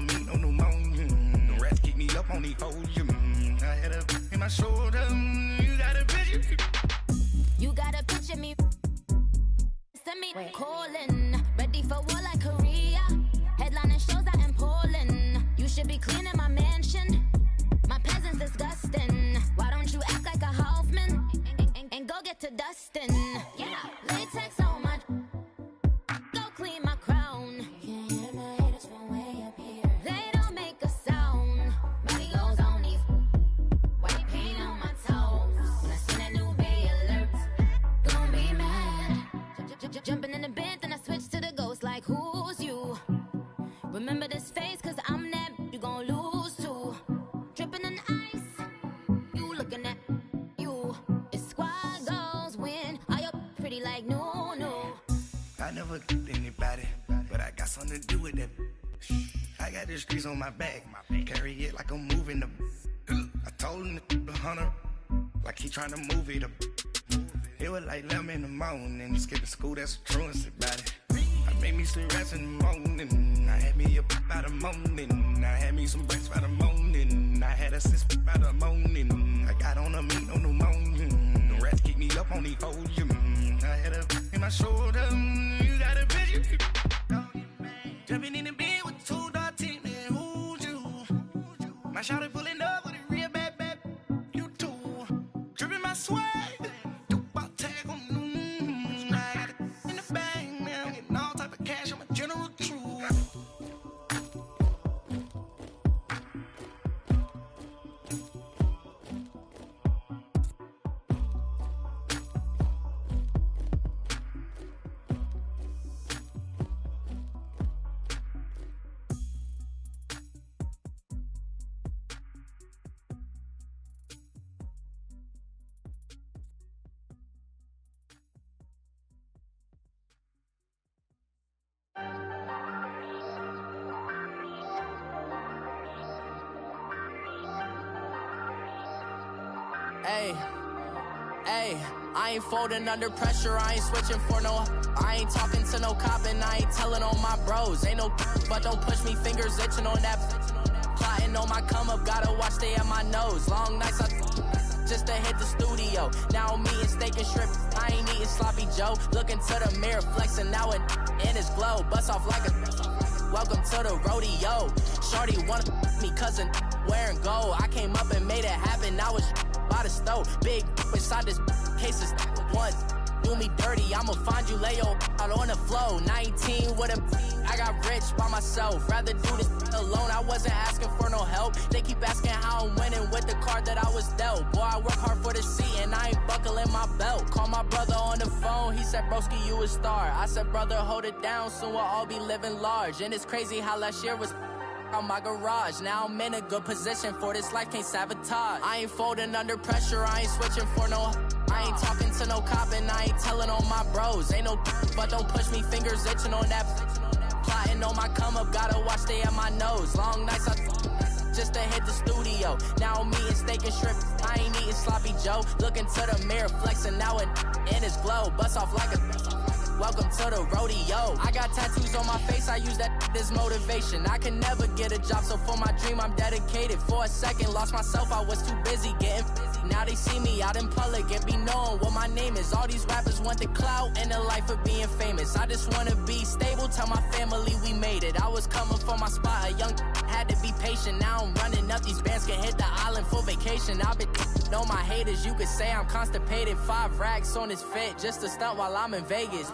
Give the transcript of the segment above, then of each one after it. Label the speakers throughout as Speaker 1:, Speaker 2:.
Speaker 1: wanna meet no new moan. The rats keep me up on these hoes. I had a in my shoulder. You got a picture.
Speaker 2: You got a picture me. Send me calling. Ready for war like Korea. Headlining shows out in Poland. You should be cleaning my mansion. My peasants disgusting. Why don't you act like a Hoffman and go get to dustin'? Yeah, latex on my. Go clean my crown. You can hear my haters from way up here. They don't make a sound. Body goes on these. White paint on my toes. When I see that new Bay alert, gon' be mad. Jumping in the bed, then I switch to the ghost like who's you? Remember this face, cause I'm that you gon' lose to. Dripping in ice, you looking at you. It's squad goals win. Are you pretty like no, no?
Speaker 1: I never killed anybody, but I got something to do with that. I got the streets on my back, carry it like I'm moving the. I told him the hunter, like he trying to move it up. It was like 11 in the morning, skipping school, that's a truancy about it. I made me some rats in the morning, I had me a by the morning, I had me some breaks by the morning, I had a sis by the morning, I got on a meat on the morning, the rats keep me up on these hoes, I had a in my shoulder, you got a picture. Jumping in the bed with 2 dark teeth, man, who's you? My shawty pulling up with a real bad, you too. Dripping my swag.
Speaker 3: Hey, I ain't folding under pressure, I ain't switching for no. I ain't talking to no cop and I ain't telling on my bros. Ain't no but don't push me, fingers itching on that. Plotting on my come up, gotta watch stay at my nose. Long nights I just to hit the studio. Now I'm eating steak and shrimp, I ain't eating sloppy Joe. Looking to the mirror, flexing now and in his glow. Bust off like a welcome to the rodeo. Shorty wanna me cousin wearing gold. I came up and made it happen, I was by the stove. Big inside this case is one. Do me dirty, I'ma find you, lay your out on the flow. 19 with a I got rich by myself. Rather do this alone, I wasn't asking for no help. They keep asking how I'm winning with the card that I was dealt. Boy, I work hard for the seat and I ain't buckling my belt. Call my brother on the phone, he said, broski, you a star. I said, brother, hold it down, soon we'll all be living large. And it's crazy how last year was on my garage. Now I'm in a good position for this life, can't sabotage. I ain't folding under pressure, I ain't switching for no. I ain't talking to no cop and I ain't telling on my bros. Ain't no but don't push me, fingers itching on that. Plotting on my come up, gotta watch stay at my nose. Long nights I just to hit the studio. Now I'm eating steak and shrimp, I ain't eating sloppy Joe. Looking to the mirror, flexing now and in his glow. Bust off like a welcome to the rodeo. I got tattoos on my face, I use that as motivation. I can never get a job, so for my dream I'm dedicated. For a second, lost myself, I was too busy getting busy. Now they see me out in public and be knowing what my name is. All these rappers want the clout and the life of being famous. I just wanna be stable, tell my family we made it. I was coming for my spot, a young had to be patient. Now I'm running up, these bands can hit the island for vacation. I've been know my haters, you could say I'm constipated. 5 racks on his fit, just to stunt while I'm in Vegas.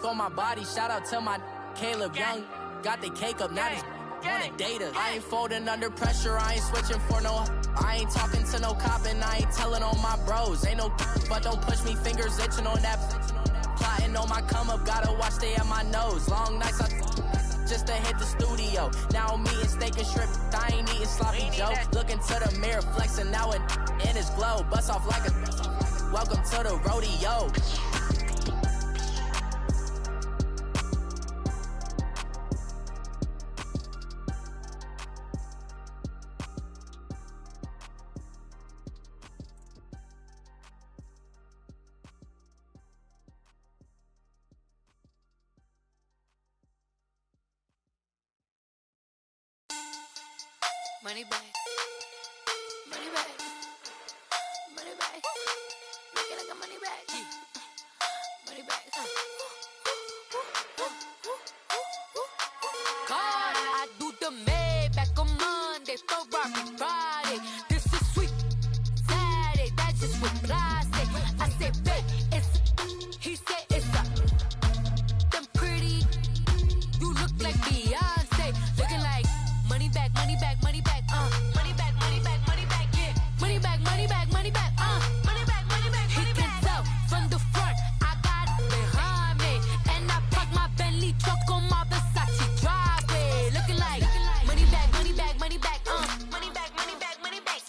Speaker 3: For my body, shout out to my Caleb Young. Got the cake up, now he's on the data. I ain't folding under pressure, I ain't switching for no. I ain't talking to no cop and I ain't telling on my bros. Ain't no but don't push me, fingers itching on that. Plotting on my come up, gotta watch stay at my nose. Long nights I just to hit the studio. Now I'm eating steak and shrimp, I ain't eating sloppy Joe. Looking to the mirror, flexing now and in his glow. Bust off like a welcome to the rodeo.
Speaker 2: Money back. Money back. Money back. Make it like a money back. Money back. God, I do the Maybach on Monday, Ferrari Friday. This is sweet Saturday, that's just what I say. I say, babe, it's, he said it's a, them pretty, you look like Beyonce, looking like money back, money back, money back, money back, money back, money back, yeah, money back, money back, money back, money back, money back, he can tell from the front, I got it behind me, and I park my Bentley truck on my Versace driveway, looking like money back, money back, money back, money back, money back, money back,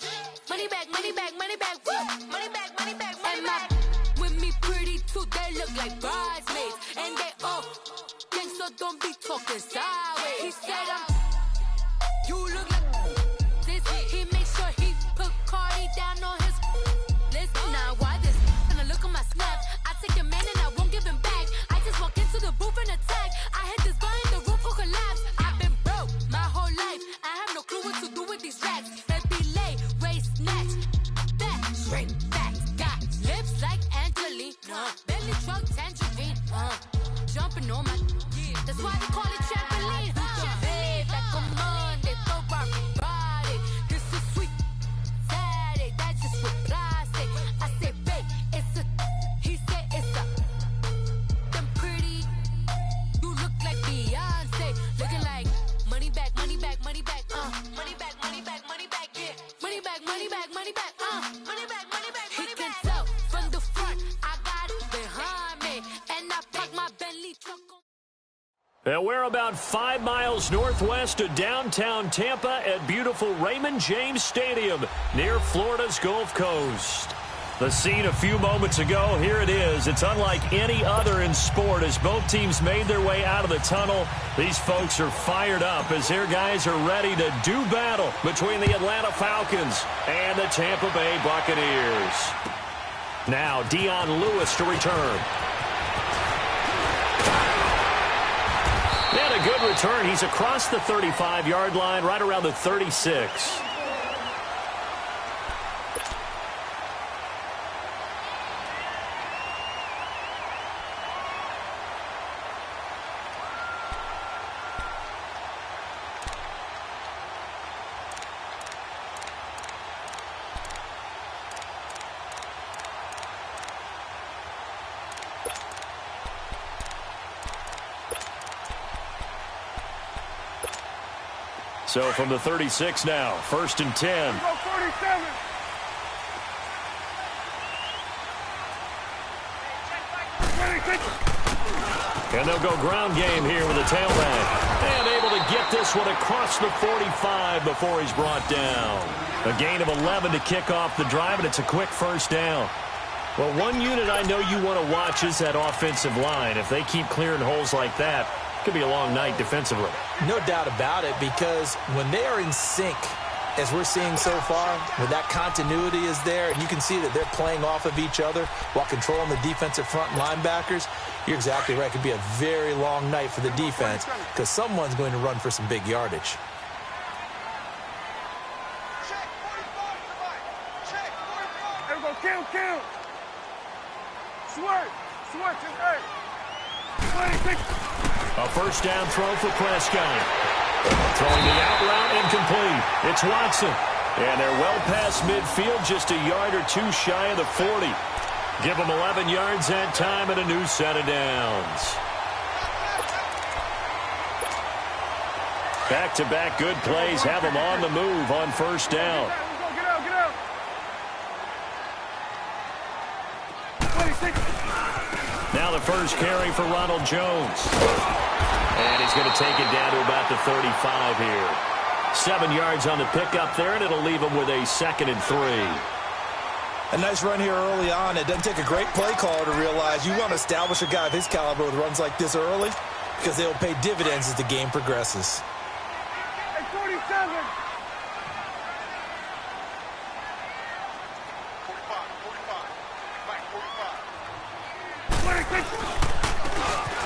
Speaker 2: money back, money back, money back, woo, money back, money back, money back, with me pretty too, they look like bridesmaids, and they all think so, don't be talking sideways. He said you look like this. He makes sure he put Cardi down on his list. Now why this? When I look at my snap, I take a man and I won't give him back. I just walk into the booth and attack. I hit this guy in the roof will collapse. I've been broke my whole life. I have no clue what to do with these racks. Baby lay, waist snatch, back, straight back. Got lips like Angelina, belly truck tangerine, jumping on my. That's why they call it trampoline. Back on Monday, Ferrari Friday. This is sweet Saturday, that's just what I say. I say, babe, it's a, he said it's a, them pretty, you look like Beyonce, looking like money back, money back, money back, money back, money back, money back, yeah, money back, money back, money back, money back, money back, money back. He can tell from the front, I got it behind me, and I park my Bentley truck on.
Speaker 4: And we're about 5 miles northwest of downtown Tampa at beautiful Raymond James Stadium near Florida's Gulf Coast. The scene a few moments ago, here it is. It's unlike any other in sport as both teams made their way out of the tunnel. These folks are fired up as their guys are ready to do battle between the Atlanta Falcons and the Tampa Bay Buccaneers. Now, Dion Lewis to return. And a good return. He's across the 35-yard line, right around the 36. So from the 36 now, 1st and 10.
Speaker 5: Go 47.
Speaker 4: And they'll go ground game here with a tailback. And able to get this one across the 45 before he's brought down. A gain of 11 to kick off the drive, and it's a quick first down. Well, one unit I know you want to watch is that offensive line. If they keep clearing holes like that, it could be a long night defensively.
Speaker 6: No doubt about it, because when they are in sync, as we're seeing so far, when that continuity is there, and you can see that they're playing off of each other while controlling the defensive front linebackers, you're exactly right. It could be a very long night for the defense because someone's going to run for some big yardage.
Speaker 5: Check 45, somebody. Check 45. There we go, count. Swerve to the earth. 26.
Speaker 4: A first down throw for Prescott. Throwing the out route incomplete. It's Watson. And they're well past midfield, just a yard or two shy of the 40. Give them 11 yards that time and a new set of downs. Back-to-back good plays have them on the move on first down.
Speaker 5: Get out. 26.
Speaker 4: Now the first carry for Ronald Jones. And he's going to take it down to about the 35 here. 7 yards on the pickup there, and it'll leave him with a 2nd and 3.
Speaker 6: A nice run here early on. It doesn't take a great play caller to realize you want to establish a guy of his caliber with runs like this early because they'll pay dividends as the game progresses.
Speaker 5: Hey, 47. 45. 26.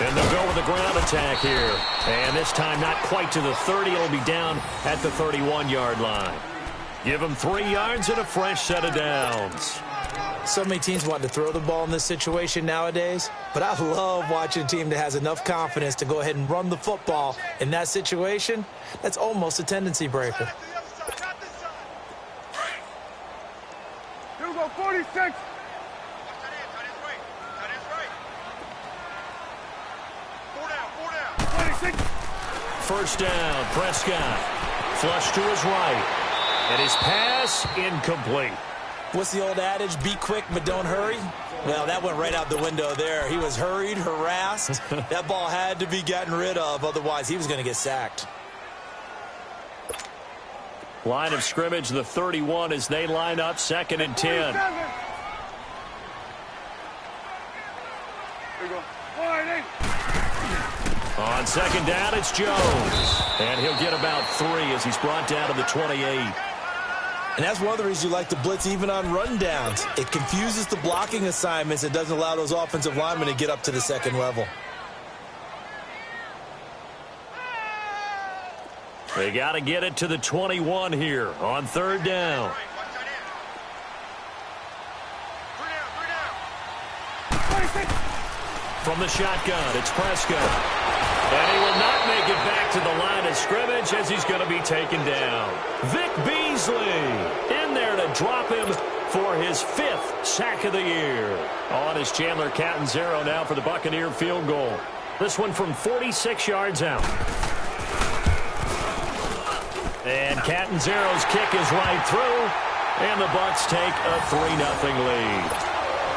Speaker 4: And they'll go with the ground attack here. And this time not quite to the 30. It'll be down at the 31-yard line. Give them 3 yards and a fresh set of downs.
Speaker 6: So many teams want to throw the ball in this situation nowadays, but I love watching a team that has enough confidence to go ahead and run the football in that situation. That's almost a tendency breaker.
Speaker 5: Here we go, 46.
Speaker 4: First down, Prescott. Flush to his right. And his pass incomplete.
Speaker 6: What's the old adage? Be quick, but don't hurry. Well, that went right out the window there. He was hurried, harassed. That ball had to be gotten rid of. Otherwise, he was going to get sacked.
Speaker 4: Line of scrimmage, the 31 as they line up 2nd and 10.
Speaker 5: Here we go. 1-8.
Speaker 4: On 2nd down, it's Jones. And he'll get about 3 as he's brought down to the 28.
Speaker 6: And that's one of the reasons you like to blitz even on run downs. It confuses the blocking assignments. It doesn't allow those offensive linemen to get up to the 2nd level.
Speaker 4: They got to get it to the 21 here on 3rd down. From the shotgun, it's Prescott. And he will not make it back to the line of scrimmage as he's going to be taken down. Vic Beasley in there to drop him for his 5th sack of the year. On is Chandler Catanzaro now for the Buccaneer field goal. This one from 46 yards out. And Catanzaro's kick is right through, and the Bucs take a 3-0 lead.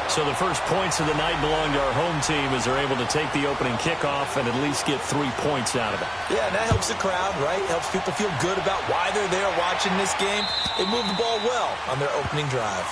Speaker 4: So the first points of the night belong to our home team as they're able to take the opening kickoff and at least get 3 points out of it.
Speaker 6: Yeah, and that helps the crowd, right? Helps people feel good about why they're there watching this game. They moved the ball well on their opening drive.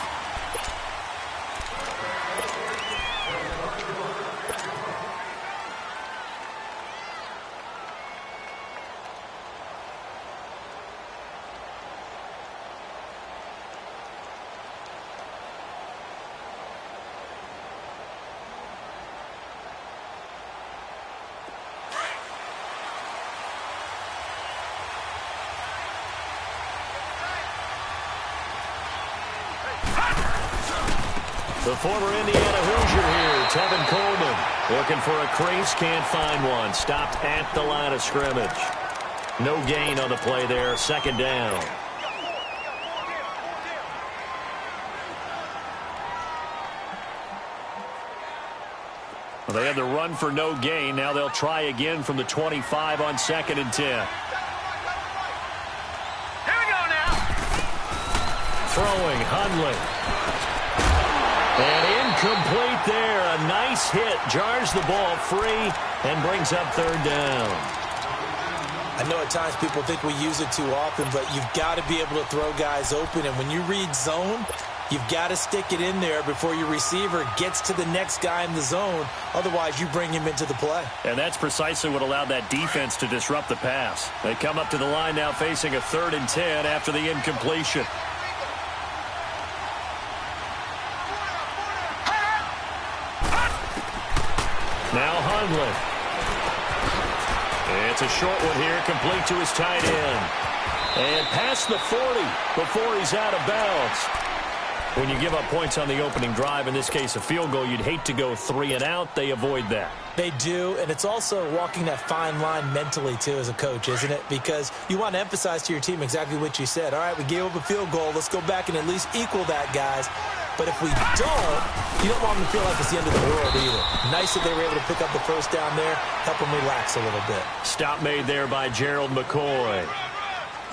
Speaker 4: The former Indiana Hoosier here, Tevin Coleman, looking for a crease, can't find one. Stopped at the line of scrimmage. No gain on the play there, 2nd down. Well, they had the run for no gain. Now they'll try again from the 25 on 2nd and 10.
Speaker 5: Here we go now.
Speaker 4: Throwing, Hundley. And incomplete there. A nice hit. Jars the ball free and brings up 3rd down.
Speaker 6: I know at times people think we use it too often, but you've got to be able to throw guys open. And when you read zone, you've got to stick it in there before your receiver gets to the next guy in the zone. Otherwise, you bring him into the play.
Speaker 4: And that's precisely what allowed that defense to disrupt the pass. They come up to the line now facing a 3rd and 10 after the incompletion. Now Hundley. It's a short one here, complete to his tight end. And past the 40 before he's out of bounds. When you give up points on the opening drive, in this case a field goal, you'd hate to go 3 and out. They avoid that.
Speaker 6: They do, and it's also walking that fine line mentally, too, as a coach, isn't it? Because you want to emphasize to your team exactly what you said. All right, we gave up a field goal. Let's go back and at least equal that, guys. But if we don't, you don't want them to feel like it's the end of the world either. Nice that they were able to pick up the first down there, help them relax a little bit. Stop
Speaker 4: made there by Gerald McCoy.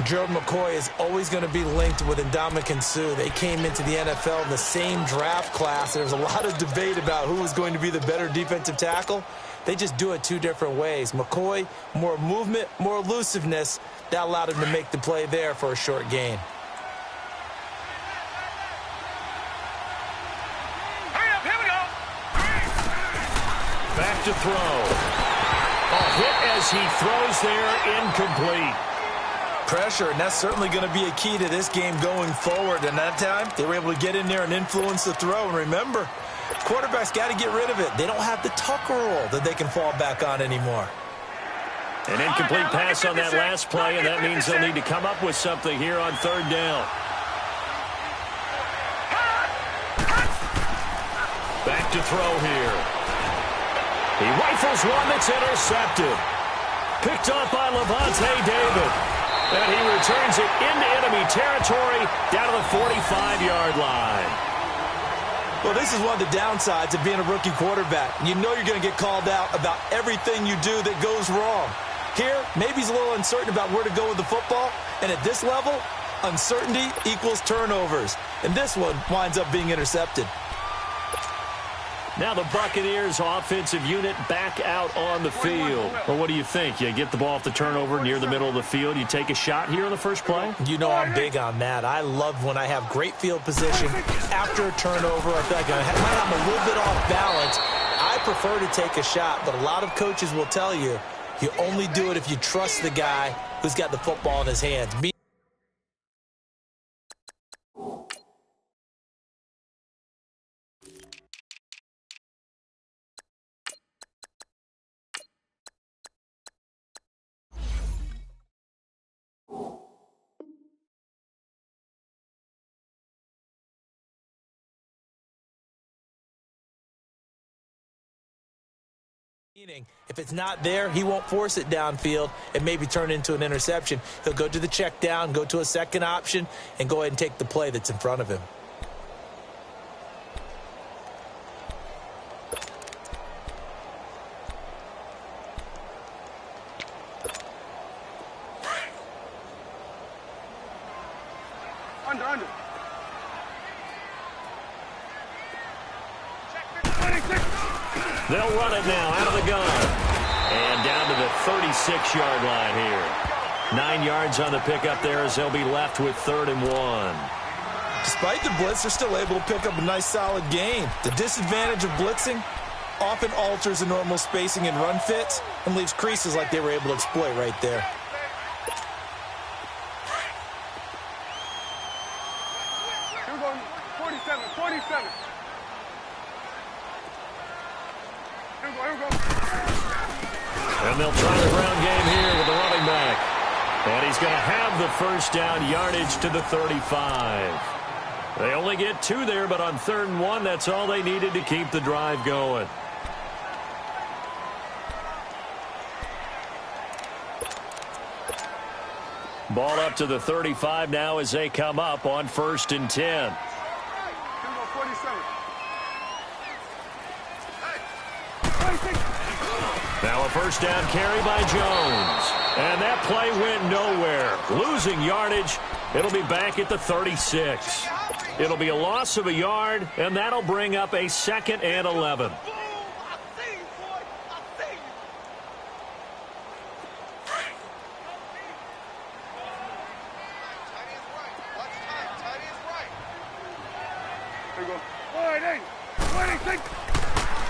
Speaker 6: Gerald McCoy is always going to be linked with Ndamukong Suh. They came into the NFL in the same draft class. There was a lot of debate about who was going to be the better defensive tackle. They just do it 2 different ways. McCoy, more movement, more elusiveness. That allowed him to make the play there for a short gain.
Speaker 4: Back to throw. A hit as he throws there, incomplete.
Speaker 6: Pressure, and that's certainly going to be a key to this game going forward. And that time, they were able to get in there and influence the throw. And remember, Quarterbacks got to get rid of it. They don't have the Tucker rule that they can fall back on anymore.
Speaker 4: An incomplete pass on that last play, and that means they'll need to come up with something here on third down. Back to throw here. He rifles one that's intercepted. Picked off by Levante David. And he returns it into enemy territory down to the 45-yard line.
Speaker 6: Well, this is one of the downsides of being a rookie quarterback. You know you're going to get called out about everything you do that goes wrong. Here, maybe he's a little uncertain about where to go with the football. And at this level, uncertainty equals turnovers. And this one winds up being intercepted.
Speaker 4: Now the Buccaneers offensive unit back out on the field. Well, what do you think? You get the ball off the turnover near the middle of the field. You take a shot here on the first play?
Speaker 6: You know I'm big on that. I love when I have great field position after a turnover. I feel like I might have a little bit off balance. I prefer to take a shot, but a lot of coaches will tell you, you only do it if you trust the guy who's got the football in his hands. If it's not there, he won't force it downfield and maybe turn it into an interception. He'll go to the check down, go to a second option, and go ahead and take the play that's in front of him.
Speaker 5: Under.
Speaker 4: They'll run it now out of the gun. And down to the 36-yard line here. 9 yards on the pickup there as they'll be left with 3rd and 1.
Speaker 6: Despite the blitz, they're still able to pick up a nice solid gain. The disadvantage of blitzing often alters the normal spacing and run fits and leaves creases like they were able to exploit right there.
Speaker 5: Here we go, 47. Here we go.
Speaker 4: And they'll try the ground game here with the running back. And he's going to have the first down yardage to the 35. They only get 2 there, but on 3rd and 1, that's all they needed to keep the drive going. Ball up to the 35 now as they come up on 1st and 10.
Speaker 5: Here we go, 47.
Speaker 4: Now a first down carry by Jones. And that play went nowhere. Losing yardage. It'll be back at the 36. It'll be a loss of a yard, and that'll bring up a 2nd and 11.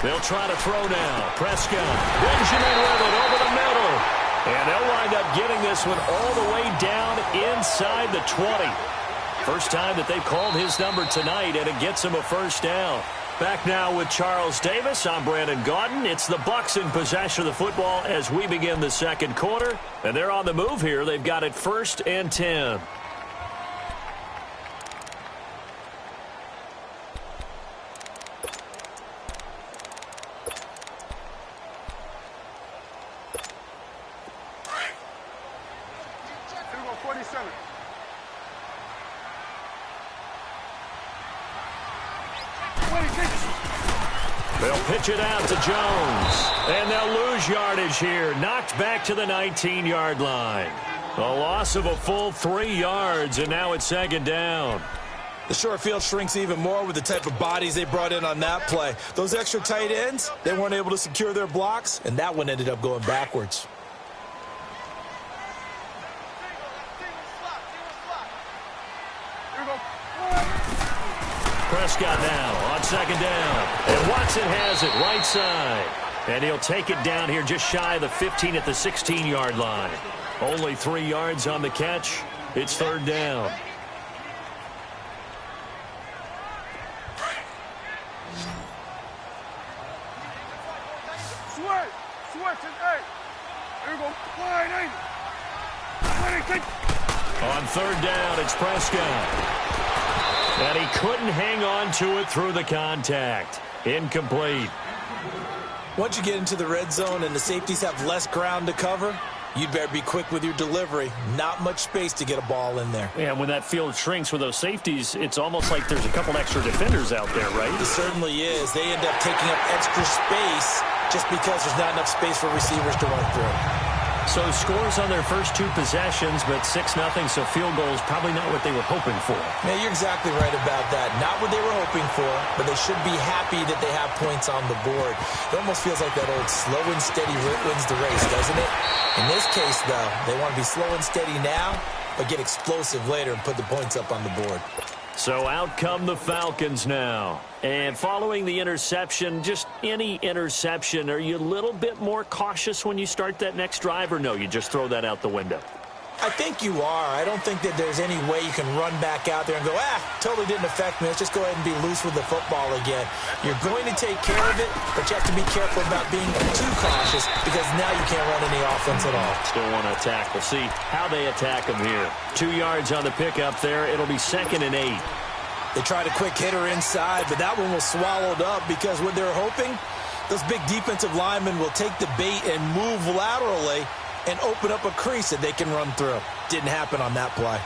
Speaker 4: They'll try to throw now. Prescott. Benjamin with it over the middle. And they'll wind up getting this one all the way down inside the 20. First time that they've called his number tonight, and it gets him a first down. Back now with Charles Davis. I'm Brandon Gaudin. It's the Bucs in possession of the football as we begin the 2nd quarter. And they're on the move here. They've got it 1st and 10. They'll pitch it out to Jones. And they'll lose yardage here. Knocked back to the 19-yard line. A loss of a full 3 yards, and now it's 2nd down.
Speaker 6: The short field shrinks even more with the type of bodies they brought in on that play. Those extra tight ends, they weren't able to secure their blocks, and that one ended up going backwards.
Speaker 4: Prescott now on 2nd down. And Watson has it right side. And he'll take it down here just shy of the 15 at the 16-yard line. Only 3 yards on the catch. It's 3rd down. On third down, it's Prescott. And he couldn't hang on to it through the contact. Incomplete.
Speaker 6: Once you get into the red zone and the safeties have less ground to cover, you'd better be quick with your delivery. Not much space to get a ball in there.
Speaker 4: Yeah, when that field shrinks with those safeties, it's almost like there's a couple extra defenders out there, right?
Speaker 6: It certainly is. They end up taking up extra space just because there's not enough space for receivers to run through.
Speaker 4: So scores on their first two possessions, but 6-0, so field goal is probably not what they were hoping for.
Speaker 6: Yeah, you're exactly right about that. Not what they were hoping for, but they should be happy that they have points on the board. It almost feels like that old slow and steady wins the race, doesn't it? In this case, though, they want to be slow and steady now, but get explosive later and put the points up on the board.
Speaker 4: So out come the Falcons now. And following the interception, just any interception, are you a little bit more cautious when you start that next drive, or no, you just throw that out the window?
Speaker 6: I think you are. I don't think that there's any way you can run back out there and go, totally didn't affect me. Let's just go ahead and be loose with the football again. You're going to take care of it, but you have to be careful about being too cautious because now you can't run any offense at all.
Speaker 4: Still want to attack. We'll see how they attack them here. 2 yards on the pickup there. It'll be 2nd and 8.
Speaker 6: They tried a quick hitter inside, but that one was swallowed up because what they're hoping, those big defensive linemen will take the bait and move laterally and open up a crease that they can run through. Didn't happen on that play.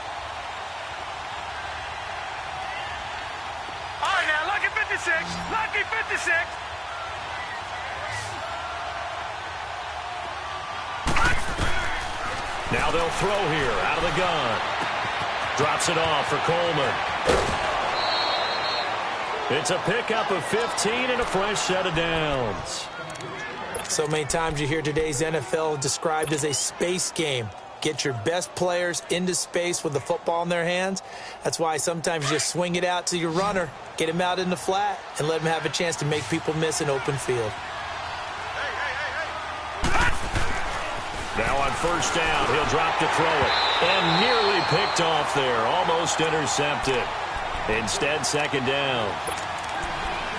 Speaker 5: All right, now, lucky 56. Lucky 56.
Speaker 4: Now they'll throw here out of the gun. Drops it off for Coleman. It's a pickup of 15 and a fresh set of downs.
Speaker 6: So many times you hear today's NFL described as a space game. Get your best players into space with the football in their hands. That's why sometimes you just swing it out to your runner, get him out in the flat, and let him have a chance to make people miss an open field.
Speaker 4: Now on first down, he'll drop to throw it. And nearly picked off there, almost intercepted. Instead, 2nd down.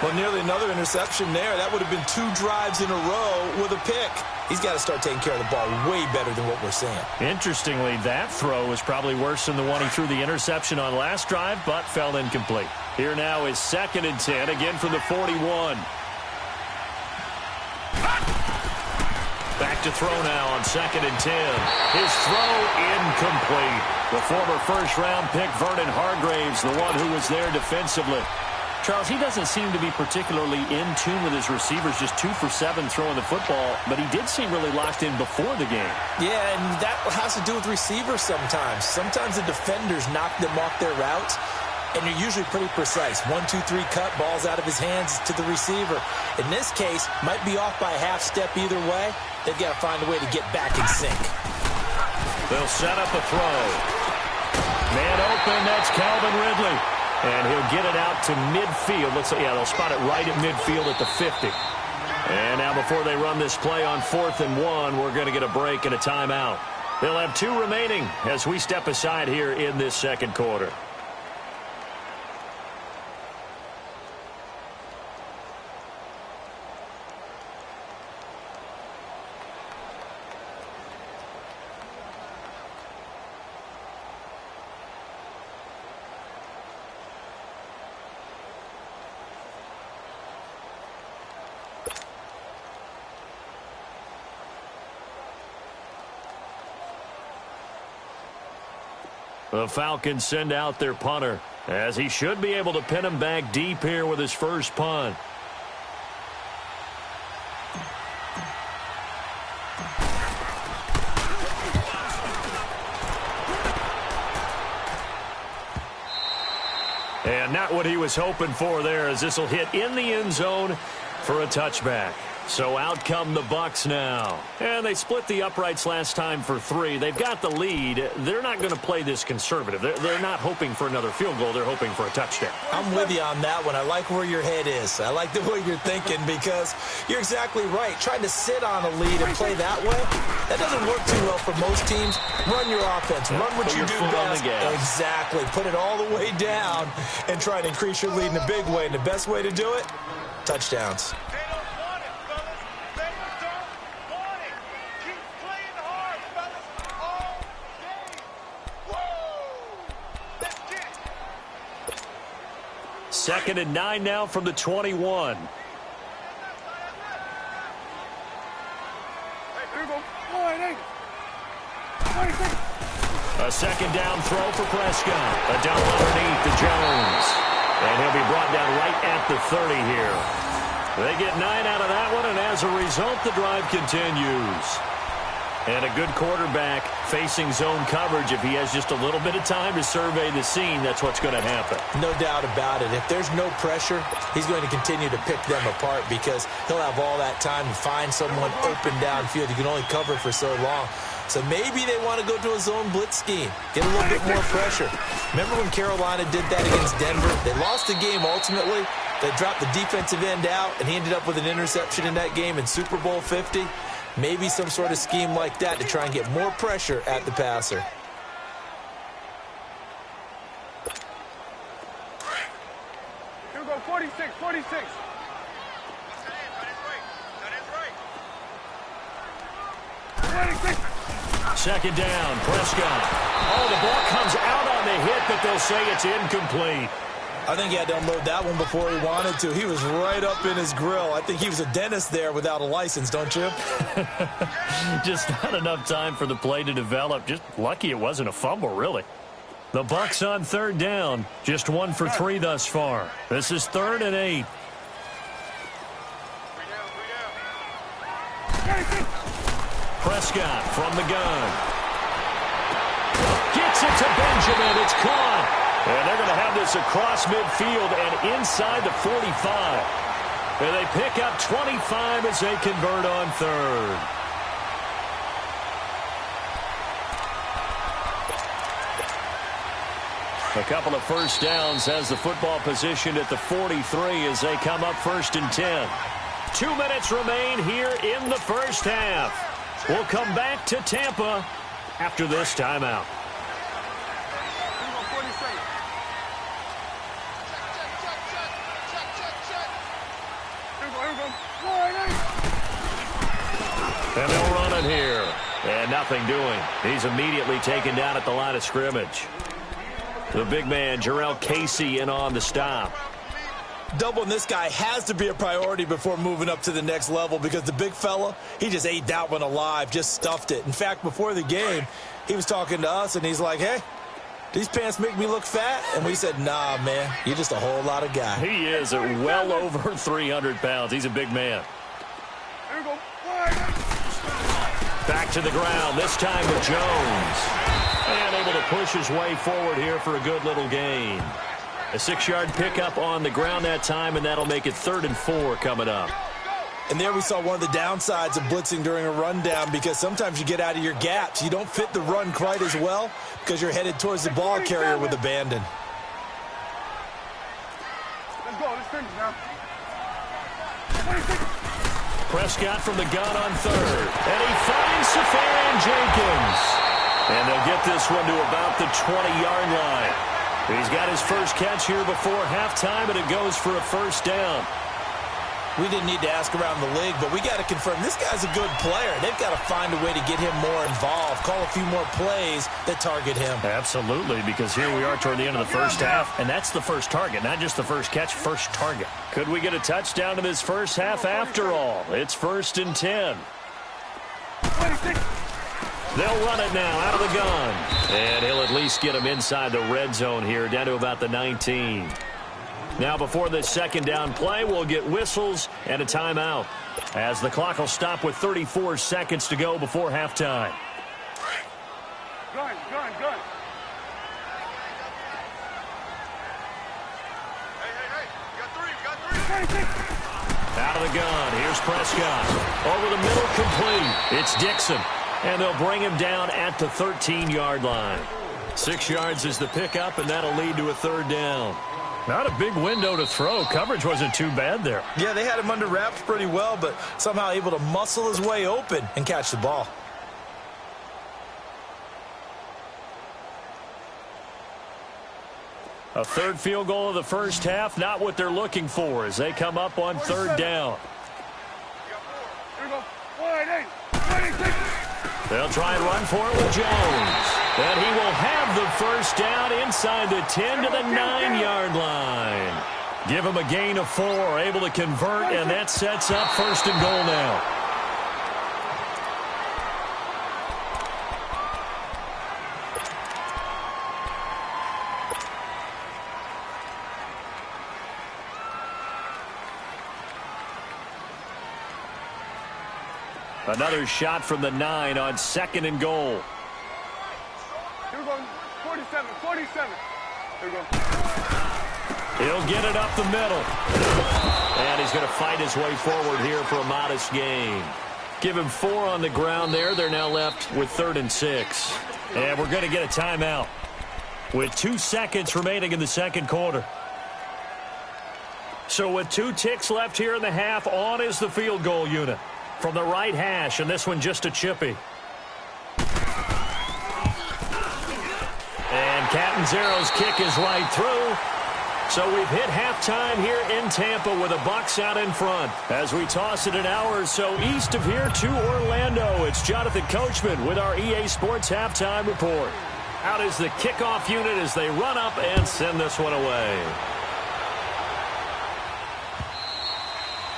Speaker 6: Well, nearly another interception there. That would have been 2 drives in a row with a pick. He's got to start taking care of the ball way better than what we're seeing.
Speaker 4: Interestingly, that throw was probably worse than the one he threw the interception on last drive, but fell incomplete. Here now is 2nd and 10, again from the 41. Back to throw now on 2nd and 10. His throw incomplete. The former first-round pick, Vernon Hargraves, the one who was there defensively. Charles, he doesn't seem to be particularly in tune with his receivers, just 2 for 7 throwing the football, but he did seem really locked in before the game.
Speaker 6: Yeah, and that has to do with receivers sometimes. Sometimes the defenders knock them off their routes, and you're usually pretty precise. 1, 2, 3 cut, balls out of his hands to the receiver. In this case, might be off by a half step either way. They've got to find a way to get back in sync.
Speaker 4: They'll set up a throw. Man open, that's Calvin Ridley. And he'll get it out to midfield. Looks like, they'll spot it right at midfield at the 50. And now before they run this play on 4th and 1, we're going to get a break and a timeout. They'll have 2 remaining as we step aside here in this 2nd quarter. The Falcons send out their punter, as he should be able to pin him back deep here with his first punt. And not what he was hoping for there, as this will hit in the end zone for a touchback. So out come the Bucs now. And they split the uprights last time for 3. They've got the lead. They're not going to play this conservative. They're not hoping for another field goal. They're hoping for a touchdown.
Speaker 6: I'm with you on that one. I like where your head is. I like the way you're thinking because you're exactly right. Trying to sit on a lead and play that way, that doesn't work too well for most teams. Run your offense. Run what you do best. Exactly. Put it all the way down and try to increase your lead in a big way. And the best way to do it, touchdowns.
Speaker 4: 2nd and 9 now from the 21. A 2nd down throw for Prescott. A dump underneath to Jones. And he'll be brought down right at the 30 here. They get 9 out of that one, and as a result, the drive continues. And a good quarterback facing zone coverage. If he has just a little bit of time to survey the scene, that's what's going to happen.
Speaker 6: No doubt about it. If there's no pressure, he's going to continue to pick them apart because he'll have all that time to find someone open downfield. You can only cover for so long. So maybe they want to go to a zone blitz scheme, get a little bit more pressure. Remember when Carolina did that against Denver? They lost the game ultimately. They dropped the defensive end out, and he ended up with an interception in that game in Super Bowl 50. Maybe some sort of scheme like that to try and get more pressure at the passer.
Speaker 5: Here we go, 46, 46.
Speaker 4: 2nd down, Prescott. Oh, the ball comes out on the hit, but they'll say it's incomplete.
Speaker 6: I think he had to unload that one before he wanted to. He was right up in his grill. I think he was a dentist there without a license, don't you?
Speaker 4: Just not enough time for the play to develop. Just lucky it wasn't a fumble, really. The Bucs on 3rd down. Just 1 for 3 thus far. This is 3rd and 8. Prescott from the gun. Gets it to Benjamin. It's caught. And they're going to have this across midfield and inside the 45. And they pick up 25 as they convert on 3rd. A couple of first downs has the football positioned at the 43 as they come up 1st and 10. 2 minutes remain here in the first half. We'll come back to Tampa after this timeout. And they'll run it here. And nothing doing. He's immediately taken down at the line of scrimmage. The big man, Jarrell Casey, in on the stop.
Speaker 6: Doubling this guy has to be a priority before moving up to the next level because the big fella, he just ate that one alive, just stuffed it. In fact, before the game, he was talking to us, and he's like, hey, these pants make me look fat? And we said, nah, man, you're just a whole lot of guy.
Speaker 4: He is at well over 300 pounds. He's a big man. Back to the ground, this time with Jones. And able to push his way forward here for a good little gain. A 6-yard pickup on the ground that time, and that'll make it 3rd and 4 coming up.
Speaker 6: And there we saw one of the downsides of blitzing during a rundown because sometimes you get out of your gaps. You don't fit the run quite as well because you're headed towards the ball carrier with abandon.
Speaker 5: Let's go. Let's finish now.
Speaker 4: Prescott from the gun on 3rd. And he finds Safarian Jenkins. And they'll get this one to about the 20-yard line. He's got his first catch here before halftime, and it goes for a first down.
Speaker 6: We didn't need to ask around the league, but we got to confirm this guy's a good player. They've got to find a way to get him more involved, call a few more plays that target him.
Speaker 4: Absolutely, because here we are toward the end of the first half, and that's the first target, not just the first catch, first target. Could we get a touchdown in this first half after all? It's 1st and 10. They'll run it now out of the gun. And he'll at least get him inside the red zone here, down to about the 19. Now before this 2nd down play, we'll get whistles and a timeout, as the clock will stop with 34 seconds to go before halftime.
Speaker 5: Gun. Hey. You got 3.
Speaker 4: Out of the gun, here's Prescott. Over the middle, complete. It's Dixon. And they'll bring him down at the 13-yard line. 6 yards is the pickup, and that'll lead to a 3rd down. Not a big window to throw. Coverage wasn't too bad there.
Speaker 6: Yeah, they had him under wraps pretty well, but somehow able to muscle his way open and catch the ball.
Speaker 4: A 3rd field goal of the first half, not what they're looking for as they come up on 3rd down.
Speaker 5: Here we go. 1-8.
Speaker 4: They'll try and run for it with Jones. And he will have the first down inside the 10 to the 9-yard line. Give him a gain of 4, able to convert, and that sets up 1st and goal now. Another shot from the 9 on 2nd and goal.
Speaker 5: Here we go, 47. Here we go.
Speaker 4: He'll get it up the middle. And he's going to fight his way forward here for a modest gain. Give him 4 on the ground there. They're now left with 3rd and 6. And we're going to get a timeout with 2 seconds remaining in the 2nd quarter. So with 2 ticks left here in the half, on is the field goal unit. From the right hash, and this one just a chippy. And Catanzaro's kick is right through. So we've hit halftime here in Tampa with the Bucs out in front. As we toss it an hour or so east of here to Orlando, it's Jonathan Coachman with our EA Sports Halftime Report. Out is the kickoff unit as they run up and send this one away.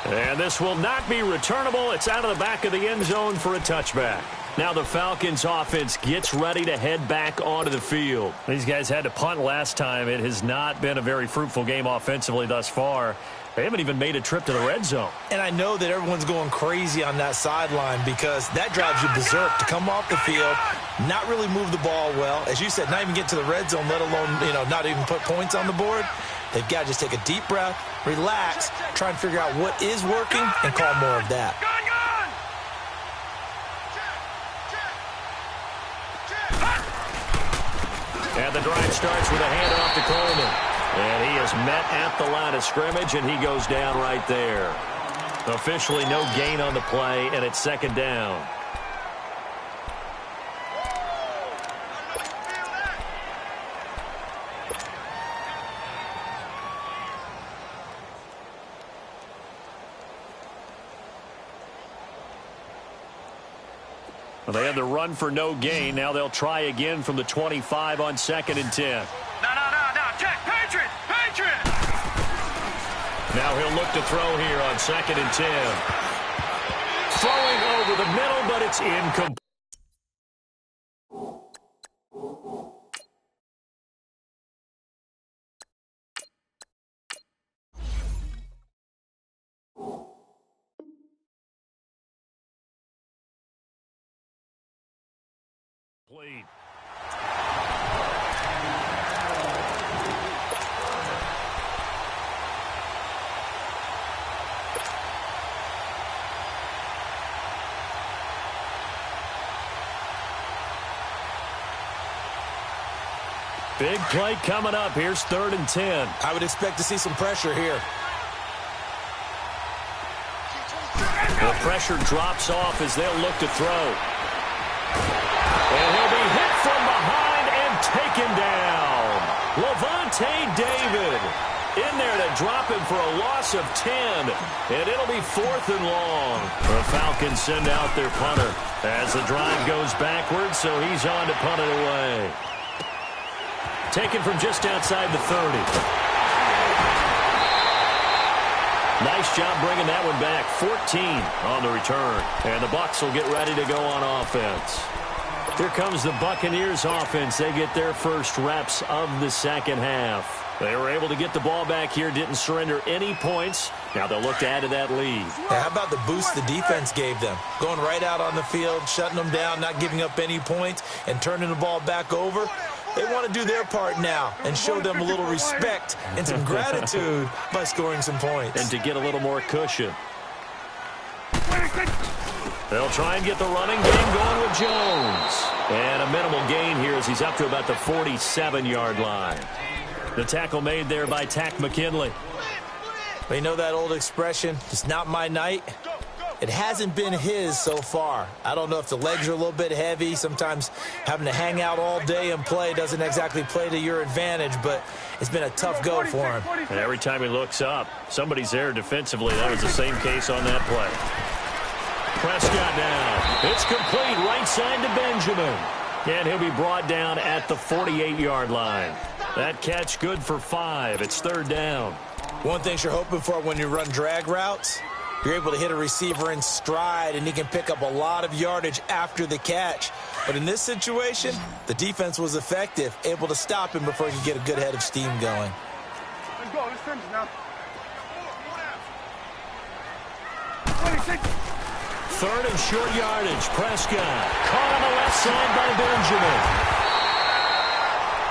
Speaker 4: And this will not be returnable. It's out of the back of the end zone for a touchback. Now the Falcons offense gets ready to head back onto the field. These guys had to punt last time. It has not been a very fruitful game offensively thus far. They haven't even made a trip to the red zone.
Speaker 6: And I know that everyone's going crazy on that sideline because that drives you berserk to come off the field, not really move the ball well. As you said, not even get to the red zone, let alone, not even put points on the board. They've got to just take a deep breath, relax, try and figure out what is working, and call more of that.
Speaker 4: And the drive starts with a handoff to Coleman. And he is met at the line of scrimmage, and he goes down right there. Officially no gain on the play, and it's 2nd down. Well, they had the run for no gain. Now they'll try again from the 25 on 2nd and 10.
Speaker 5: No. Check. Patriot.
Speaker 4: Now he'll look to throw here on 2nd and 10. Throwing over the middle, but it's incomplete. Big play coming up. Here's 3rd and 10.
Speaker 6: I would expect to see some pressure here.
Speaker 4: The pressure drops off as they'll look to throw. And he'll be hit from behind and taken down. Levante David in there to drop him for a loss of 10. And it'll be 4th and long. The Falcons send out their punter as the drive goes backwards, so he's on to punt it away. Taken from just outside the 30. Nice job bringing that one back. 14 on the return. And the Bucs will get ready to go on offense. Here comes the Buccaneers offense. They get their first reps of the 2nd half. They were able to get the ball back here, didn't surrender any points. Now they'll look to add to that lead.
Speaker 6: Yeah, how about the boost the defense gave them? Going right out on the field, shutting them down, not giving up any points, and turning the ball back over. They want to do their part now and show them a little respect and some gratitude by scoring some points.
Speaker 4: And to get a little more cushion. They'll try and get the running game going with Jones. And a minimal gain here as he's up to about the 47-yard line. The tackle made there by Tack McKinley.
Speaker 6: Well, you know that old expression, it's not my night. It hasn't been his so far. I don't know if the legs are a little bit heavy. Sometimes having to hang out all day and play doesn't exactly play to your advantage, but it's been a tough go for him.
Speaker 4: And every time he looks up, somebody's there defensively. That was the same case on that play. Prescott now. It's complete right side to Benjamin. And he'll be brought down at the 48-yard line. That catch good for 5. It's 3rd down.
Speaker 6: One thing you're hoping for when you run drag routes, you're able to hit a receiver in stride, and he can pick up a lot of yardage after the catch. But in this situation, the defense was effective, able to stop him before he could get a good head of steam going.
Speaker 5: Let's go. Let's finish now. 26.
Speaker 4: Third and short yardage. Prescott caught on the left side by Benjamin.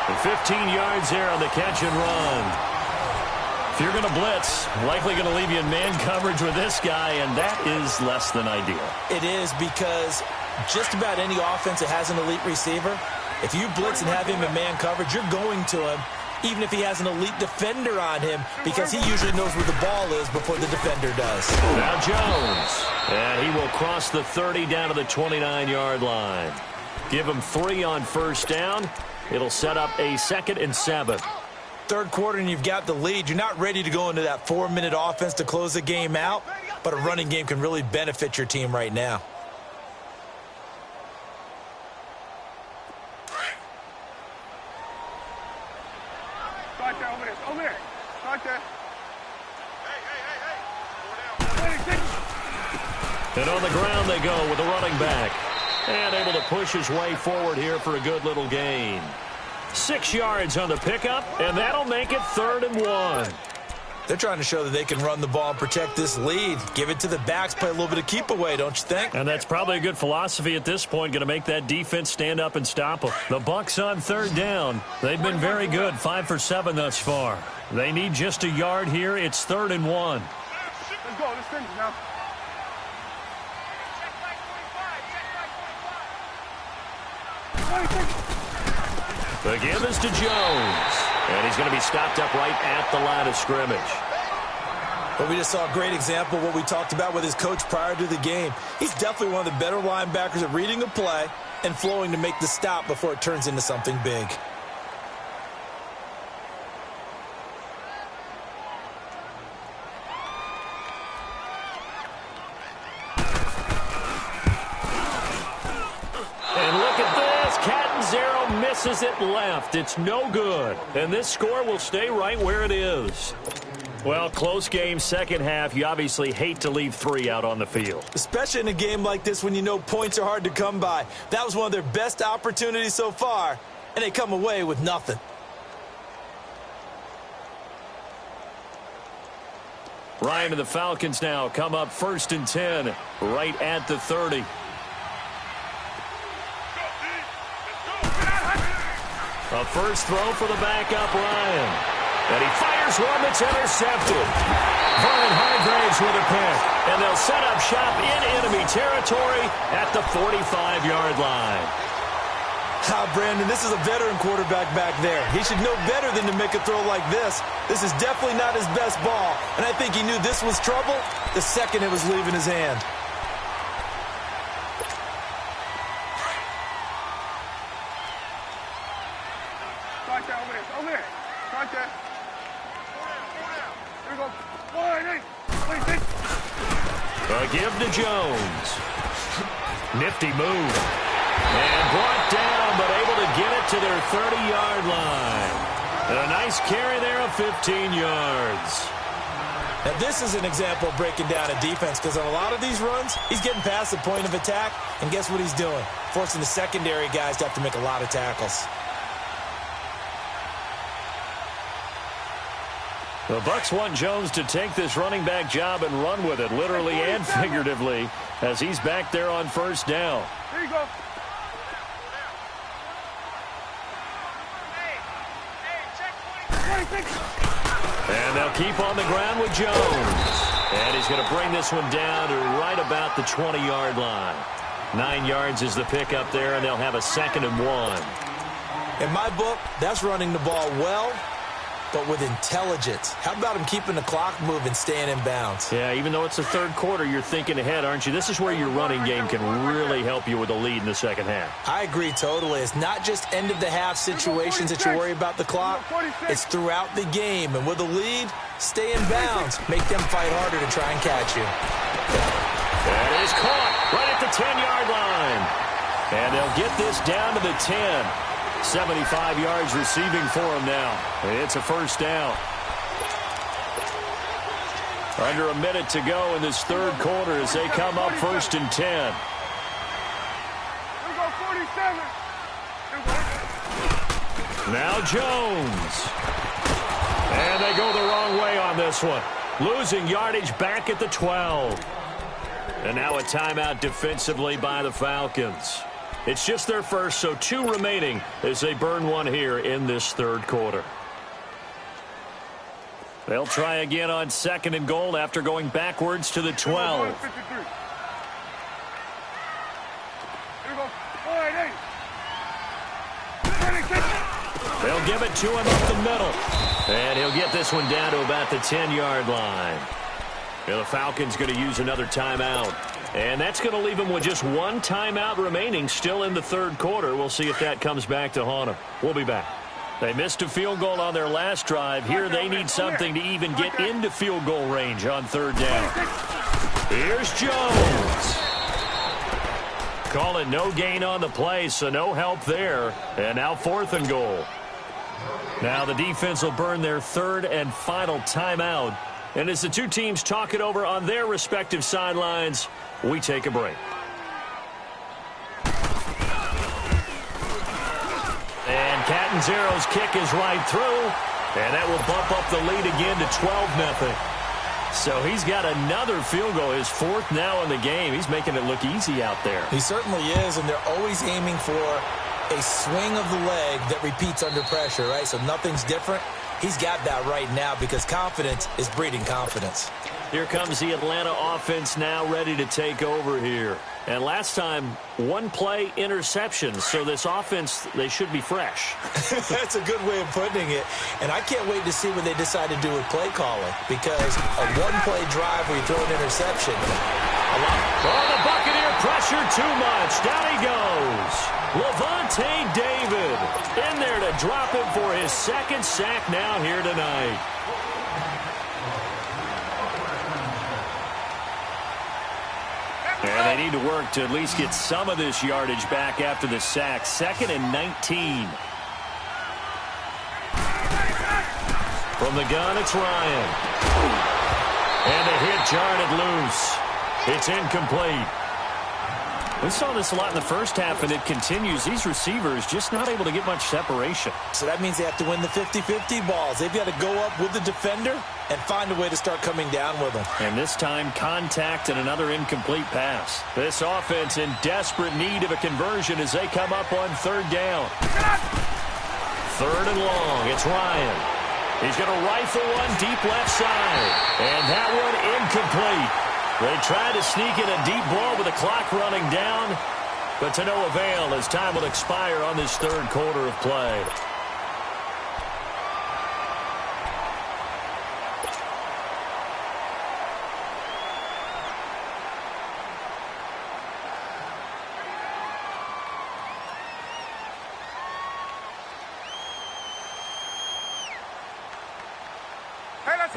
Speaker 4: And 15 yards there on the catch and run. If you're going to blitz, likely going to leave you in man coverage with this guy, and that is less than ideal.
Speaker 6: It is, because just about any offense that has an elite receiver, if you blitz and have him in man coverage, you're going to him, even if he has an elite defender on him, because he usually knows where the ball is before the defender does.
Speaker 4: Now Jones. And he will cross the 30 down to the 29-yard line. Give him 3 on first down. It'll set up a 2nd and 7.
Speaker 6: Third quarter and you've got the lead. You're not ready to go into that 4-minute offense to close the game out, but a running game can really benefit your team right now.
Speaker 5: Start there, over there. Over there. Start there.
Speaker 4: And on the ground they go with the running back. And able to push his way forward here for a good little gain. 6 yards on the pickup, and that'll make it 3rd and 1.
Speaker 6: They're trying to show that they can run the ball and protect this lead. Give it to the backs, play a little bit of keep away, don't you think?
Speaker 4: And that's probably a good philosophy at this point, going to make that defense stand up and stop them. The Bucs on 3rd down. They've been very good, 5 for 7 thus far. They need just a yard here. It's 3rd and 1.
Speaker 5: Let's go. Let's finish now.
Speaker 4: The give is to Jones. And he's going to be stopped up right at the line of scrimmage.
Speaker 6: But we just saw a great example of what we talked about with his coach prior to the game. He's definitely one of the better linebackers at reading a play and flowing to make the stop before it turns into something big.
Speaker 4: Misses it left. It's no good. And this score will stay right where it is. Well, close game, second half. You obviously hate to leave 3 out on the field.
Speaker 6: Especially in a game like this when you know points are hard to come by. That was one of their best opportunities so far, and they come away with nothing.
Speaker 4: Ryan and the Falcons now come up 1st and 10 right at the 30. A first throw for the backup, Ryan. And he fires one that's intercepted. Vernon Hargraves with a pick. And they'll set up shop in enemy territory at the 45-yard line.
Speaker 6: Brandon, this is a veteran quarterback back there. He should know better than to make a throw like this. This is definitely not his best ball. And I think he knew this was trouble the second it was leaving his hand.
Speaker 4: A give to Jones. Nifty move. And brought down, but able to get it to their 30-yard line. And a nice carry there of 15 yards.
Speaker 6: Now, this is an example of breaking down a defense, because on a lot of these runs, he's getting past the point of attack, and guess what he's doing? Forcing the secondary guys to have to make a lot of tackles.
Speaker 4: The Bucs want Jones to take this running back job and run with it, literally and figuratively, as he's back there on first down.
Speaker 5: Here you go.
Speaker 4: And they'll keep on the ground with Jones. And he's going to bring this one down to right about the 20-yard line. 9 yards is the pickup there, and they'll have a 2nd and 1.
Speaker 6: In my book, that's running the ball well, but with intelligence. How about him keeping the clock moving, staying in bounds?
Speaker 4: Yeah, even though it's the third quarter, you're thinking ahead, aren't you? This is where your running game can really help you with a lead in the second half.
Speaker 6: I agree totally. It's not just end-of-the-half situations that you worry about the clock. It's throughout the game. And with a lead, stay in bounds. Make them fight harder to try and catch you.
Speaker 4: That is caught right at the 10-yard line. And they'll get this down to the 10. 75 yards receiving for him now. It's a first down. Under a minute to go in this third quarter as they come up 1st and 10.
Speaker 5: Here we go, 47.
Speaker 4: Now Jones. And they go the wrong way on this one. Losing yardage back at the 12. And now a timeout defensively by the Falcons. It's just their first, so 2 remaining as they burn one here in this third quarter. They'll try again on 2nd and goal after going backwards to the 12. They'll give it to him up the middle. And he'll get this one down to about the 10-yard line. Well, the Falcons going to use another timeout. And that's going to leave them with just 1 timeout remaining still in the third quarter. We'll see if that comes back to haunt them. We'll be back. They missed a field goal on their last drive. Here they need something to even get into field goal range on 3rd down. Here's Jones. Call it no gain on the play, so no help there. And now 4th and goal. Now the defense will burn their 3rd and final timeout. And as the 2 teams talk it over on their respective sidelines, we take a break. And Catanzaro's kick is right through. And that will bump up the lead again to 12-0. So he's got another field goal, his 4th now in the game. He's making it look easy out there.
Speaker 6: He certainly is, and they're always aiming for a swing of the leg that repeats under pressure, right? So nothing's different. He's got that right now because confidence is breeding confidence.
Speaker 4: Here comes the Atlanta offense now ready to take over here. And last time, 1-play interception. So this offense, they should be fresh.
Speaker 6: That's a good way of putting it. And I can't wait to see what they decide to do with play calling. Because a 1-play drive where you throw an interception.
Speaker 4: The Buccaneer pressure too much. Down he goes. Levante David in there to drop him for his 2nd sack now here tonight. And they need to work to at least get some of this yardage back after the sack. 2nd and 19. From the gun, it's Ryan. And a hit jarred it loose. It's incomplete. We saw this a lot in the first half, and it continues. These receivers just not able to get much separation.
Speaker 6: So that means they have to win the 50-50 balls. They've got to go up with the defender and find a way to start coming down with them.
Speaker 4: And this time, contact and another incomplete pass. This offense in desperate need of a conversion as they come up on 3rd down. 3rd and long. It's Ryan. He's going to rifle one deep left side. And that one incomplete. They tried to sneak in a deep ball with the clock running down, but to no avail as time will expire on this 3rd quarter of play.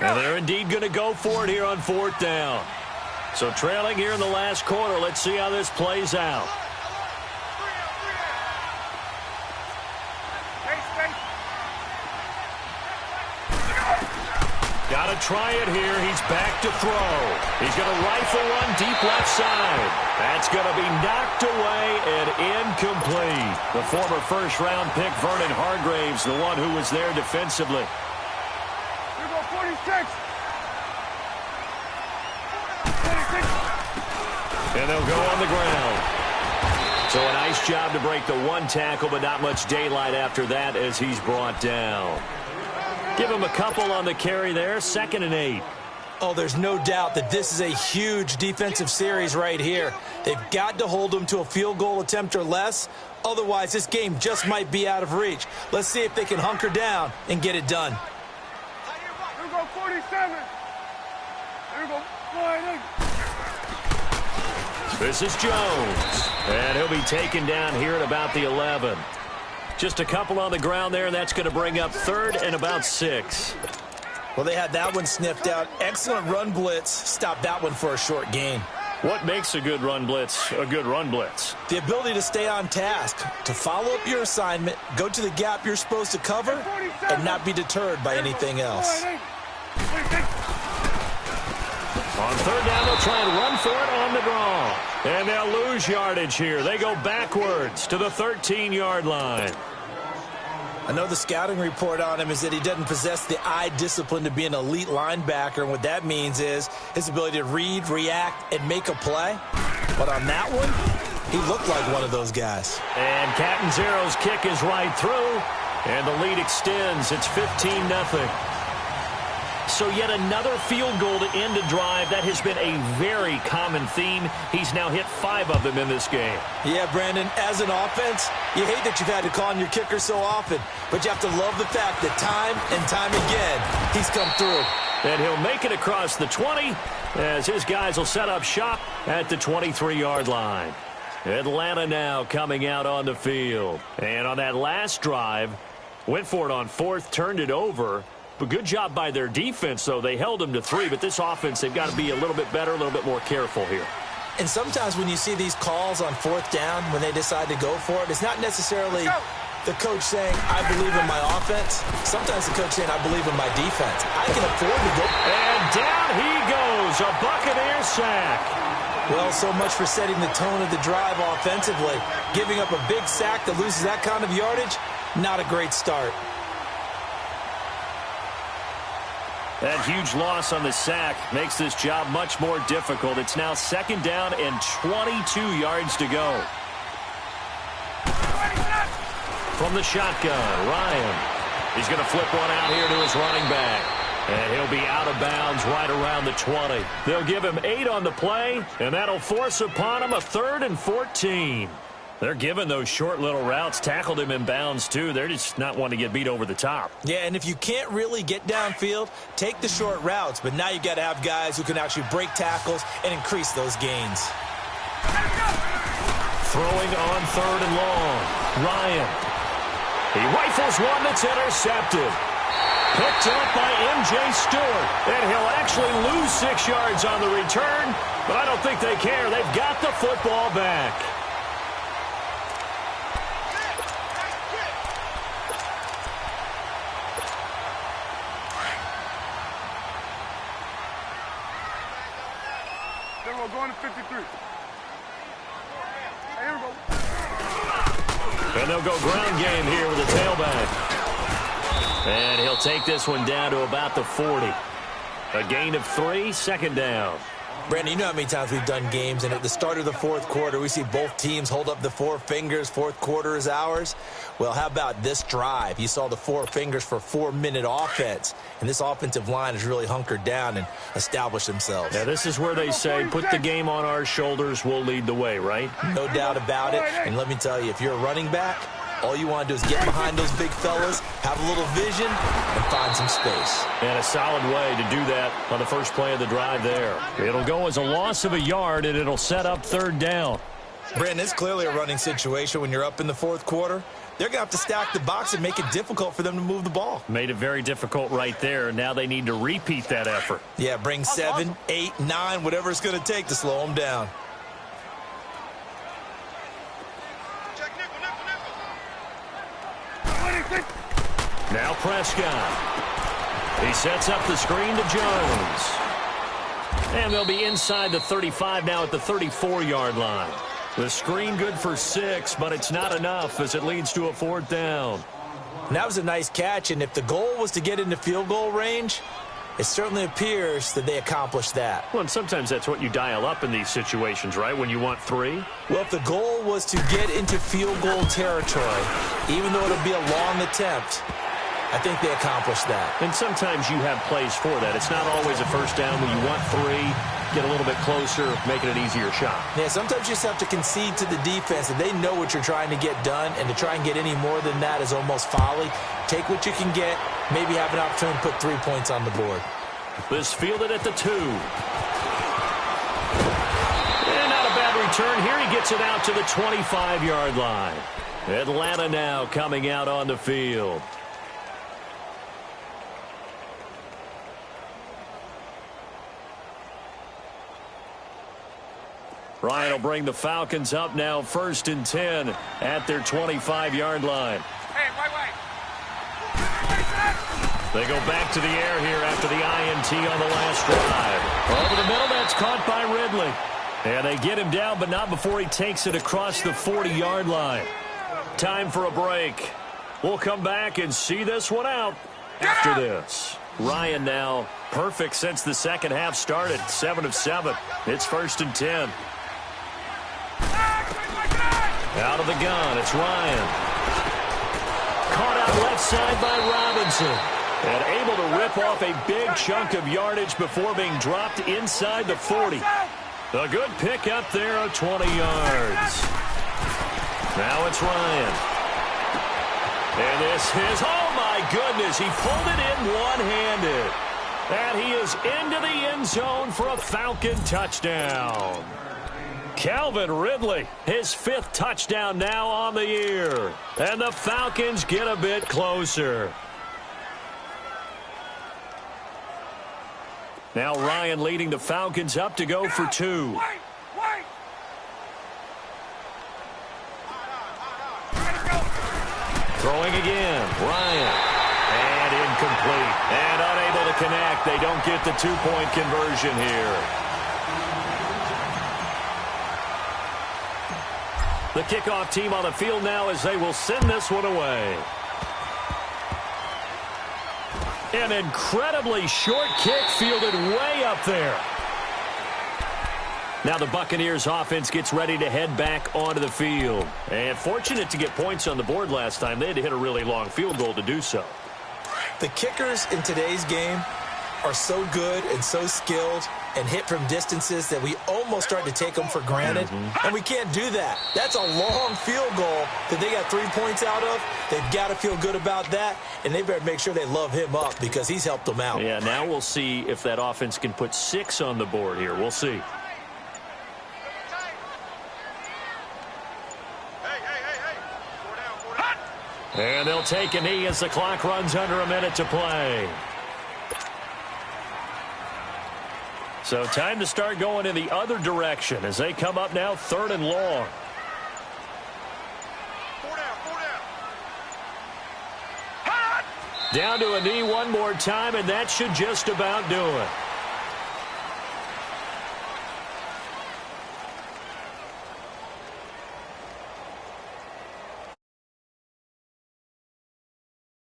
Speaker 4: And they're indeed going to go for it here on 4th down. So trailing here in the last quarter. Let's see how this plays out. Got to try it here. He's back to throw. He's going to rifle one deep left side. That's going to be knocked away and incomplete. The former 1st-round pick, Vernon Hargraves, the one who was there defensively.
Speaker 5: Here we go, 46.
Speaker 4: And they'll go on the ground. So a nice job to break the 1 tackle, but not much daylight after that as he's brought down. Give him a couple on the carry there. 2nd and 8.
Speaker 6: Oh, there's no doubt that this is a huge defensive series right here. They've got to hold them to a field goal attempt or less. Otherwise, this game just might be out of reach. Let's see if they can hunker down and get it done.
Speaker 5: Here we go, 47. Here we go, 48.
Speaker 4: This is Jones. And he'll be taken down here at about the 11. Just a couple on the ground there, and that's going to bring up 3rd and about 6.
Speaker 6: Well, they had that one sniffed out. Excellent run blitz. Stopped that one for a short gain.
Speaker 4: What makes a good run blitz a good run blitz?
Speaker 6: The ability to stay on task, to follow up your assignment, go to the gap you're supposed to cover, and not be deterred by anything else.
Speaker 4: On third down, they'll try and run for it on the draw. And they'll lose yardage here. They go backwards to the 13-yard line.
Speaker 6: I know the scouting report on him is that he doesn't possess the eye discipline to be an elite linebacker. And what that means is his ability to read, react, and make a play. But on that one, he looked like one of those guys.
Speaker 4: And Catanzaro's kick is right through. And the lead extends. It's 15-0. So yet another field goal to end a drive. That has been a very common theme. He's now hit 5 of them in this game.
Speaker 6: Yeah, Brandon, as an offense, you hate that you've had to call on your kicker so often. But you have to love the fact that time and time again, he's come through.
Speaker 4: And he'll make it across the 20 as his guys will set up shop at the 23-yard line. Atlanta now coming out on the field. And on that last drive, went for it on 4th, turned it over. But good job by their defense, though. They held them to 3, but this offense, they've got to be a little bit better, a little bit more careful here.
Speaker 6: And sometimes when you see these calls on 4th down, when they decide to go for it, it's not necessarily the coach saying, I believe in my offense. Sometimes the coach saying, I believe in my defense. I can afford to go.
Speaker 4: And down he goes, a Buccaneer sack.
Speaker 6: Well, so much for setting the tone of the drive offensively. Giving up a big sack that loses that kind of yardage, not a great start.
Speaker 4: That huge loss on the sack makes this job much more difficult. It's now 2nd down and 22 yards to go. From the shotgun, Ryan. He's going to flip one out here to his running back. And he'll be out of bounds right around the 20. They'll give him 8 on the play, and that'll force upon him a 3rd and 14. They're giving those short little routes. Tackled him in bounds, too. They're just not wanting to get beat over the top.
Speaker 6: Yeah, and if you can't really get downfield, take the short routes. But now you've got to have guys who can actually break tackles and increase those gains.
Speaker 4: Throwing on 3rd and long. Ryan. He rifles one that's intercepted. Picked up by M.J. Stewart. And he'll actually lose 6 yards on the return. But I don't think they care. They've got the football back.
Speaker 5: Going to 53. Here we go.
Speaker 4: And they'll go ground game here with the tailback. And he'll take this one down to about the 40. A gain of 3, 2nd down.
Speaker 6: Brandon, you know how many times we've done games, and at the start of the 4th quarter, we see both teams hold up the 4 fingers, 4th quarter is ours. Well, how about this drive? You saw the 4 fingers for 4-minute offense, and this offensive line has really hunkered down and established themselves.
Speaker 4: Yeah, this is where they say, put the game on our shoulders, we'll lead the way, right?
Speaker 6: No doubt about it, and let me tell you, if you're a running back, all you want to do is get behind those big fellas, have a little vision, and find some space.
Speaker 4: And a solid way to do that on the first play of the drive there. It'll go as a loss of a yard, and it'll set up 3rd down.
Speaker 6: Brandon, it's clearly a running situation when you're up in the 4th quarter. They're going to have to stack the box and make it difficult for them to move the ball.
Speaker 4: Made it very difficult right there. Now they need to repeat that effort.
Speaker 6: Yeah, bring 7, 8, 9, whatever it's going to take to slow them down.
Speaker 4: Now Prescott. He sets up the screen to Jones. And they'll be inside the 35 now at the 34-yard line. The screen good for 6, but it's not enough as it leads to a 4th down.
Speaker 6: And that was a nice catch, and if the goal was to get into field goal range, it certainly appears that they accomplished that.
Speaker 4: Well, and sometimes that's what you dial up in these situations, right, when you want 3?
Speaker 6: Well, if the goal was to get into field goal territory, even though it'll be a long attempt, I think they accomplished that.
Speaker 4: And sometimes you have plays for that. It's not always a 1st down when you want 3, get a little bit closer, make it an easier shot.
Speaker 6: Yeah, sometimes you just have to concede to the defense that they know what you're trying to get done, and to try and get any more than that is almost folly. Take what you can get, maybe have an opportunity to put 3 points on the board.
Speaker 4: This fielded at the 2. And not a bad return here. He gets it out to the 25-yard line. Atlanta now coming out on the field. Ryan will bring the Falcons up now 1st and 10 at their 25-yard line.
Speaker 5: Hey, wait.
Speaker 4: They go back to the air here after the INT on the last drive. Over the middle, that's caught by Ridley. And they get him down, but not before he takes it across the 40-yard line. Time for a break. We'll come back and see this one out after this. Ryan now perfect since the second half started. 7 of 7. It's 1st and 10. Out of the gun, it's Ryan. Caught out left side by Robinson. And able to rip off a big chunk of yardage before being dropped inside the 40. A good pick up there of 20 yards. Now it's Ryan. And this is, oh my goodness, he pulled it in one-handed. And he is into the end zone for a Falcon touchdown. Calvin Ridley, his 5th touchdown now on the year. And the Falcons get a bit closer. Now Ryan leading the Falcons up to go for 2. Throwing again, Ryan. And incomplete. And unable to connect. They don't get the 2-point conversion here. The kickoff team on the field now as they will send this one away. An incredibly short kick fielded way up there. Now the Buccaneers offense gets ready to head back onto the field. And fortunate to get points on the board last time. They had to hit a really long field goal to do so.
Speaker 6: The kickers in today's game are so good and so skilled and hit from distances that we almost start to take them for granted. And we can't do that. That's a long field goal that they got 3 points out of. They've got to feel good about that, and they better make sure they love him up because he's helped them out.
Speaker 4: Yeah, now we'll see if that offense can put 6 on the board here. We'll see. And they'll take a knee as the clock runs under a minute to play. So time to start going in the other direction as they come up now 3rd and long. Down to a knee one more time, and that should just about do it.